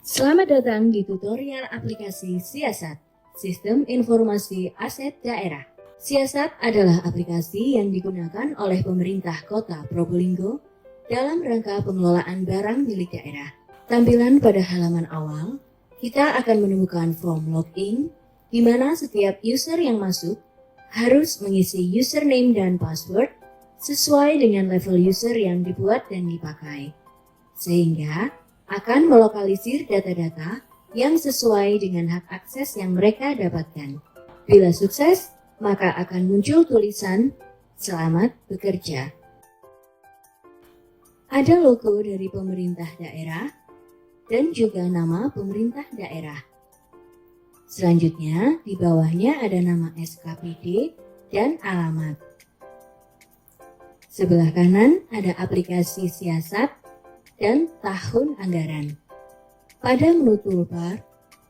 Selamat datang di tutorial aplikasi Siasat, Sistem Informasi Aset Daerah. Siasat adalah aplikasi yang digunakan oleh pemerintah Kota Probolinggo dalam rangka pengelolaan barang milik daerah. Tampilan pada halaman awal, kita akan menemukan form login, di mana setiap user yang masuk harus mengisi username dan password sesuai dengan level user yang dibuat dan dipakai, sehingga akan melokalisir data-data yang sesuai dengan hak akses yang mereka dapatkan. Bila sukses, maka akan muncul tulisan "Selamat bekerja". Ada logo dari pemerintah daerah dan juga nama pemerintah daerah. Selanjutnya, di bawahnya ada nama SKPD dan alamat. Sebelah kanan ada aplikasi Siasat dan tahun anggaran. Pada menu toolbar,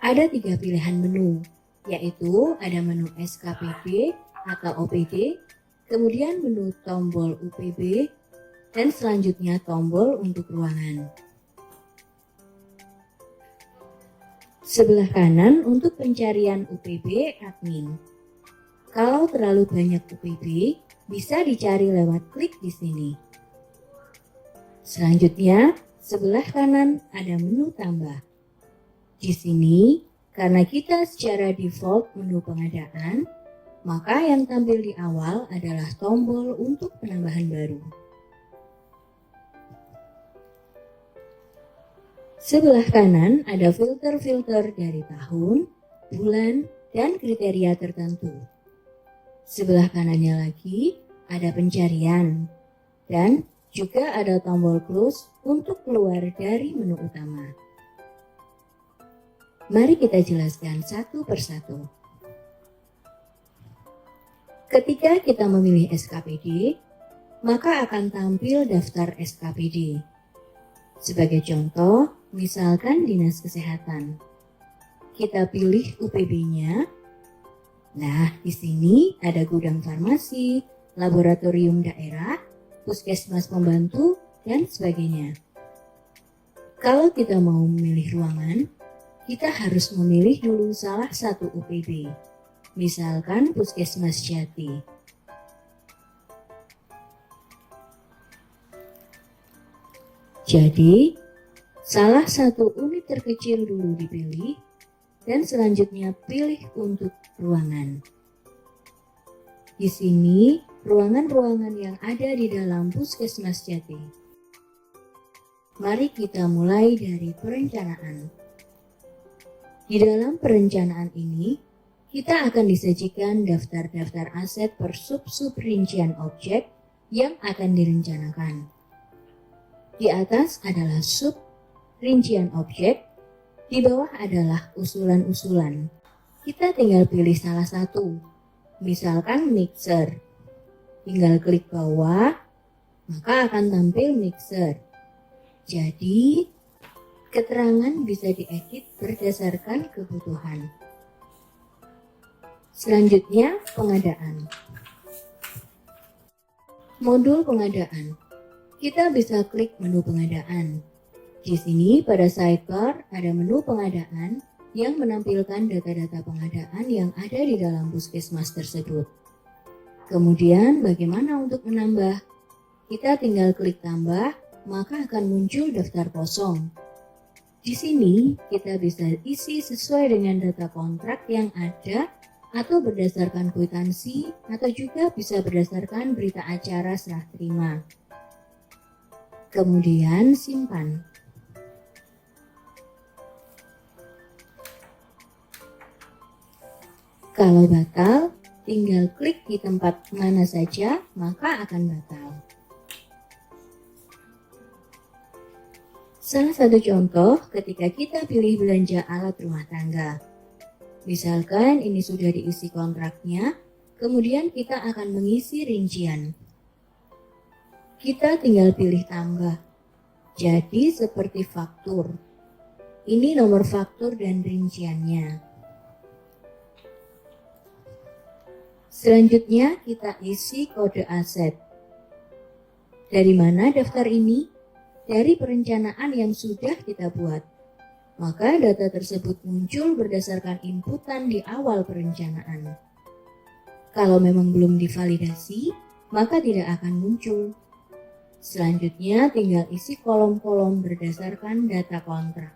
ada 3 pilihan menu, yaitu ada menu SKPD atau OPD, kemudian menu tombol UPB, dan selanjutnya tombol untuk ruangan. Sebelah kanan untuk pencarian UPB admin. Kalau terlalu banyak UPB, bisa dicari lewat klik di sini. Selanjutnya, sebelah kanan ada menu tambah. Di sini, karena kita secara default menu pengadaan, maka yang tampil di awal adalah tombol untuk penambahan baru. Sebelah kanan ada filter-filter dari tahun, bulan, dan kriteria tertentu. Sebelah kanannya lagi ada pencarian, dan juga ada tombol close untuk keluar dari menu utama. Mari kita jelaskan satu persatu. Ketika kita memilih SKPD, maka akan tampil daftar SKPD. Sebagai contoh, misalkan Dinas Kesehatan. Kita pilih UPB-nya. Nah, di sini ada gudang farmasi, laboratorium daerah, puskesmas pembantu, dan sebagainya. Kalau kita mau memilih ruangan, kita harus memilih dulu salah satu UPB, misalkan Puskesmas Jati. Jadi, salah satu unit terkecil dulu dipilih, dan selanjutnya pilih untuk ruangan. Di sini, ruangan-ruangan yang ada di dalam Puskesmas Jati. Mari kita mulai dari perencanaan. Di dalam perencanaan ini, kita akan disajikan daftar-daftar aset per sub-sub rincian objek yang akan direncanakan. Di atas adalah sub rincian objek, di bawah adalah usulan-usulan. Kita tinggal pilih salah satu, misalkan mixer. Tinggal klik bawah, maka akan tampil mixer. Jadi, keterangan bisa diedit berdasarkan kebutuhan. Selanjutnya, pengadaan. Modul pengadaan. Kita bisa klik menu pengadaan. Di sini pada sidebar ada menu pengadaan yang menampilkan data-data pengadaan yang ada di dalam puskesmas tersebut. Kemudian bagaimana untuk menambah? Kita tinggal klik tambah, maka akan muncul daftar kosong. Di sini kita bisa isi sesuai dengan data kontrak yang ada atau berdasarkan kwitansi atau juga bisa berdasarkan berita acara serah terima. Kemudian simpan. Kalau batal, tinggal klik di tempat mana saja, maka akan batal. Salah satu contoh ketika kita pilih belanja alat rumah tangga. Misalkan ini sudah diisi kontraknya, kemudian kita akan mengisi rincian. Kita tinggal pilih tambah. Jadi seperti faktur. Ini nomor faktur dan rinciannya. Selanjutnya kita isi kode aset. Dari mana daftar ini? Dari perencanaan yang sudah kita buat. maka data tersebut muncul berdasarkan inputan di awal perencanaan. Kalau memang belum divalidasi, maka tidak akan muncul. Selanjutnya tinggal isi kolom-kolom berdasarkan data kontrak.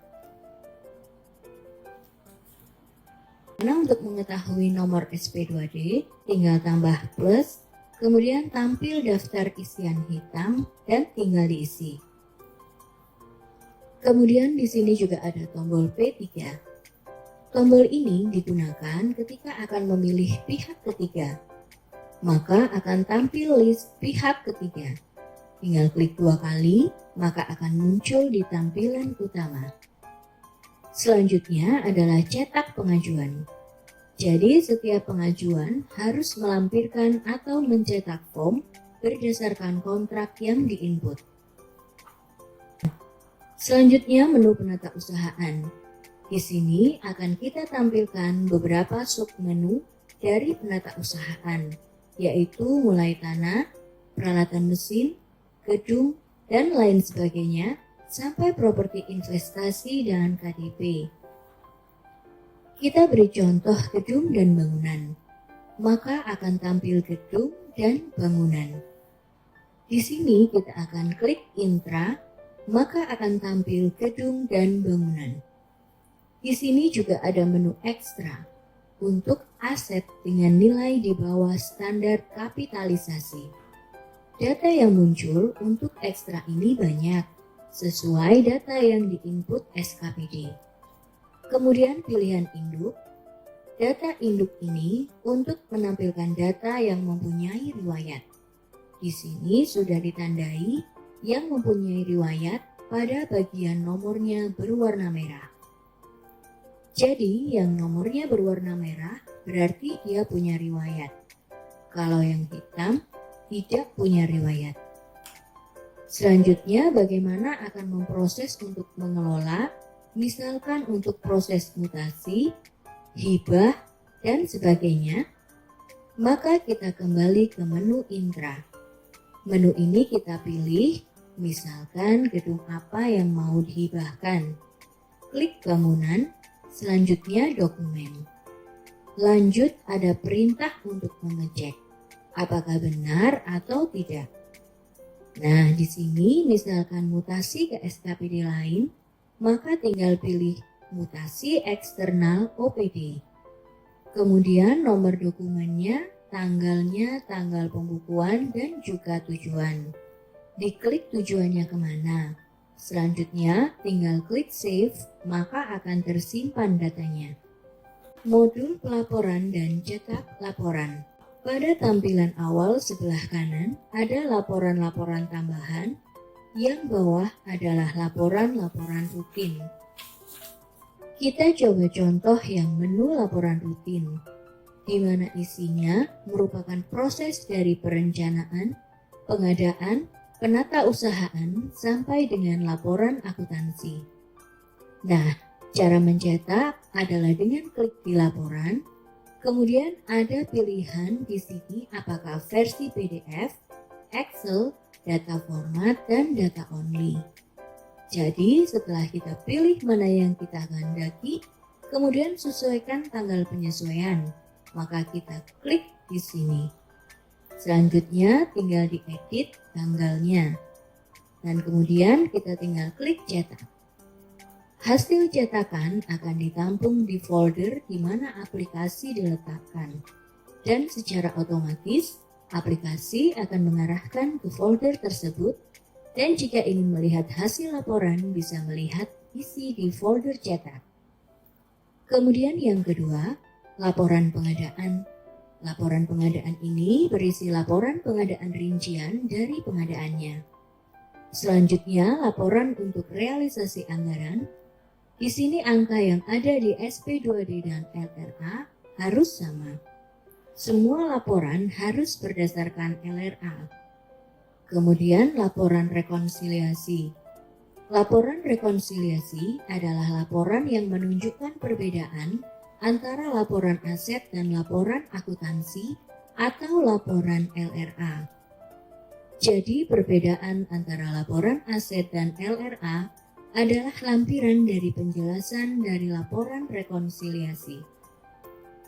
Nah, untuk mengetahui nomor SP2D, tinggal tambah plus, kemudian tampil daftar isian hitam dan tinggal diisi. Kemudian di sini juga ada tombol P3. Tombol ini digunakan ketika akan memilih pihak ketiga. Maka akan tampil list pihak ketiga. Tinggal klik 2 kali, maka akan muncul di tampilan utama. Selanjutnya adalah cetak pengajuan. Jadi setiap pengajuan harus melampirkan atau mencetak form berdasarkan kontrak yang diinput. Selanjutnya menu penata usahaan. Di sini akan kita tampilkan beberapa submenu dari penata usahaan, yaitu mulai tanah, peralatan mesin, gedung, dan lain sebagainya, sampai properti investasi dan KDP. Kita beri contoh gedung dan bangunan, maka akan tampil gedung dan bangunan. Di sini kita akan klik intra, maka akan tampil gedung dan bangunan. Di sini juga ada menu ekstra untuk aset dengan nilai di bawah standar kapitalisasi. Data yang muncul untuk ekstra ini banyak, sesuai data yang diinput SKPD. Kemudian pilihan induk. Data induk ini untuk menampilkan data yang mempunyai riwayat. Di sini sudah ditandai yang mempunyai riwayat pada bagian nomornya berwarna merah. Jadi yang nomornya berwarna merah berarti dia punya riwayat. Kalau yang hitam tidak punya riwayat. Selanjutnya bagaimana akan memproses untuk mengelola, misalkan untuk proses mutasi, hibah, dan sebagainya, maka kita kembali ke menu intra. Menu ini kita pilih, misalkan gedung apa yang mau dihibahkan. Klik bangunan, selanjutnya dokumen. Lanjut ada perintah untuk mengecek, apakah benar atau tidak. Nah, di sini misalkan mutasi ke SKPD lain, maka tinggal pilih mutasi eksternal OPD. Kemudian nomor dokumennya, tanggalnya, tanggal pembukuan, dan juga tujuan. Diklik tujuannya kemana. Selanjutnya tinggal klik save, maka akan tersimpan datanya. Modul pelaporan dan cetak laporan. Pada tampilan awal sebelah kanan ada laporan-laporan tambahan, yang bawah adalah laporan-laporan rutin. Kita coba contoh yang menu laporan rutin, di mana isinya merupakan proses dari perencanaan, pengadaan, penata usahaan, sampai dengan laporan akuntansi. Nah, cara mencetak adalah dengan klik di laporan, kemudian ada pilihan di sini apakah versi PDF, Excel, data format, dan data only. Jadi setelah kita pilih mana yang kita kehendaki, kemudian sesuaikan tanggal penyesuaian, maka kita klik di sini. Selanjutnya tinggal diedit tanggalnya, dan kemudian kita tinggal klik cetak. Hasil cetakan akan ditampung di folder di mana aplikasi diletakkan, dan secara otomatis aplikasi akan mengarahkan ke folder tersebut, dan jika ingin melihat hasil laporan bisa melihat isi di folder cetak. Kemudian yang kedua, laporan pengadaan. Laporan pengadaan ini berisi laporan pengadaan rincian dari pengadaannya. Selanjutnya, laporan untuk realisasi anggaran. Di sini angka yang ada di SP2D dan LRA harus sama. Semua laporan harus berdasarkan LRA. Kemudian laporan rekonsiliasi. Laporan rekonsiliasi adalah laporan yang menunjukkan perbedaan antara laporan aset dan laporan akuntansi atau laporan LRA. Jadi perbedaan antara laporan aset dan LRA adalah lampiran dari penjelasan dari laporan rekonsiliasi.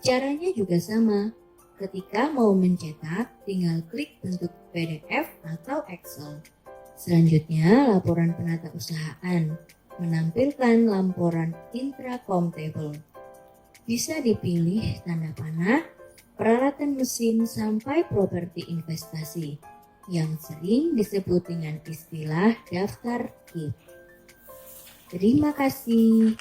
Caranya juga sama. Ketika mau mencetak, tinggal klik bentuk PDF atau Excel. Selanjutnya, laporan penata usahaan menampilkan laporan intra-com table. Bisa dipilih tanda panah, peralatan mesin sampai properti investasi yang sering disebut dengan istilah daftar KIP. Terima kasih.